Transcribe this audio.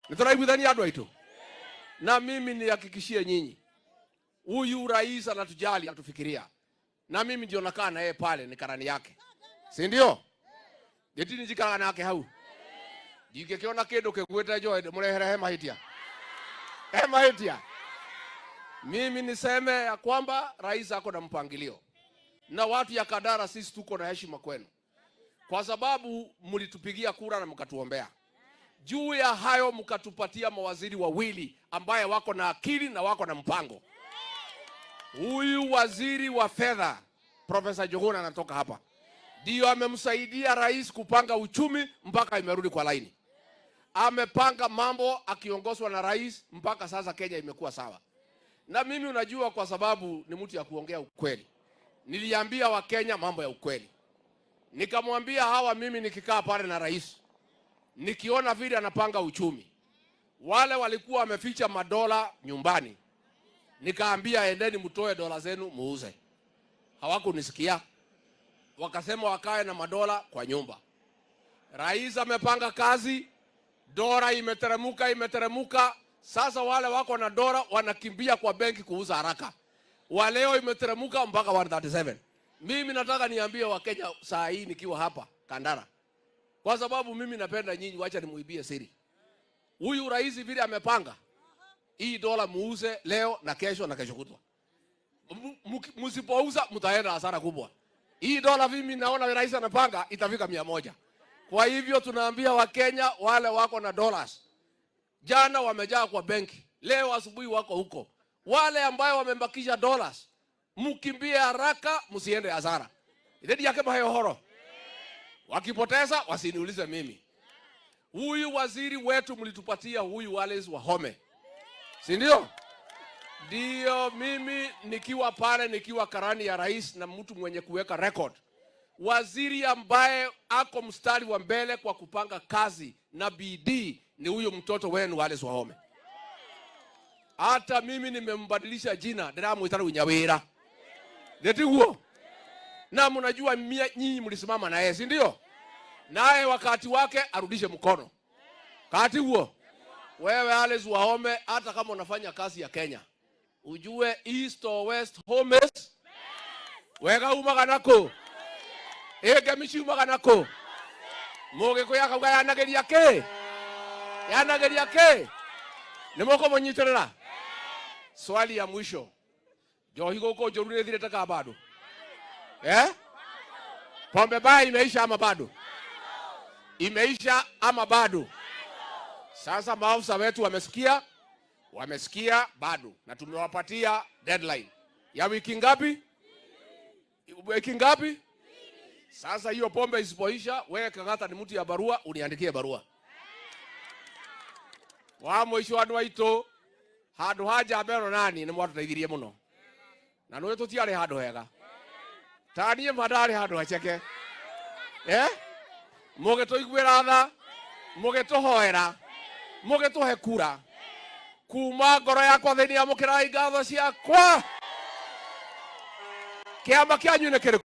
Nitaraiguithania andũ aitũ. Na mimi nihakikishie nyinyi, huyu rais anatujali, anatufikiria. Na mimi ndio nakaa na yeye pale, ni karani yake. Si ndio? Yetini jikana nake hau. Jigekiona kindu kigwete joe murehere hema hitia. Hema hitia. Mimi niseme ya kwamba rais ako na mpangilio. Na watu ya Kandara sisi tuko na heshima kwenu. Kwa sababu mlitupigia kura na mkatuombea. Juu ya hayo mkatupatia mawaziri wawili ambaye wako na akili na wako na mpango. Huyu waziri wa fedha Profesa Njuguna anatoka hapa. Ndio amemsaidia rais kupanga uchumi mpaka imerudi kwa laini. Amepanga mambo akiongozwa na rais mpaka sasa Kenya imekuwa sawa. Na mimi unajua kwa sababu ni mtu ya kuongea ukweli. Niliambia wa Kenya mambo ya ukweli. Nikamwambia hawa mimi nikikaa pale na rais, nikiona vile anapanga uchumi. Wale walikuwa wameficha madola nyumbani. Nikaambia endeni mtoe dola zenu muuze. Hawakunisikia. Wakasema wakae na madola kwa nyumba. Rais amepanga kazi, dola imeteremuka. Sasa wale wako na dola wanakimbia kwa benki kuuza haraka. Waleo imeteremuka mpaka 137. Mimi nataka niambie wa Kenya saa hii nikiwa hapa Kandara. Kwa sababu mimi napenda nyinyi, wacha nimuibie siri. Huyu rais vile amepanga, hii dola muuze leo na kesho kutwa. Msipouza mtaenda hasara kubwa. Hii dola mimi naona rais anapanga itafika 100. Kwa hivyo tunaambia wa Kenya wale wako na dollars. Jana wamejaa kwa benki, leo asubuhi wako huko. Wale ambao wamembakisha dollars, mkimbie haraka, msiende hasara. Idadi yake bayo horo. Wakipoteza wasiniulize mimi. Huyu waziri wetu mlitupatia huyu Wallace Wahome. Si ndio? Ndio mimi nikiwa pale nikiwa karani ya rais na mtu mwenye kuweka record. Waziri ambaye ako mstari wa mbele kwa kupanga kazi na bidii ni huyu mtoto wenu Wallace Wahome. Hata mimi nimembadilisha jina, ndiramuita Unyawira. Ndio huo. Na mnajua nyinyi mlisimama na yeye, si ndio? Naye wakati wake arudishe mkono. Wakati huo wewe Wallace Wahome, hata kama unafanya kazi ya Kenya, ujue East or West Homes wega umaganako. Ege mishi umaganako. Moge ko yakaga yanageria ke. Yanageria ke. Nimoko monyiterera. Swali ya mwisho. Johigo ko jorure thire taka bado. Pombe baa imeisha ama bado? Imeisha ama bado? Sasa maafisa wetu wamesikia bado, na tumewapatia deadline ya wiki ngapi? Wiki ngapi? Sasa hiyo pombe isipoisha, wewe Kagata ni mtu ya barua, uniandikie barua. Wa mwisho andu aito handu haja mbero nani ni mwatu taithirie muno. Na nwe tutiare handu hega. Tanie madari handu hacheke. Moge toiguira tha, moge tohoera, moge tohe kura. Kuma ngoro yakwa thini ya mukira ngatho ciakwa. Kiama kianyu ni kiriku?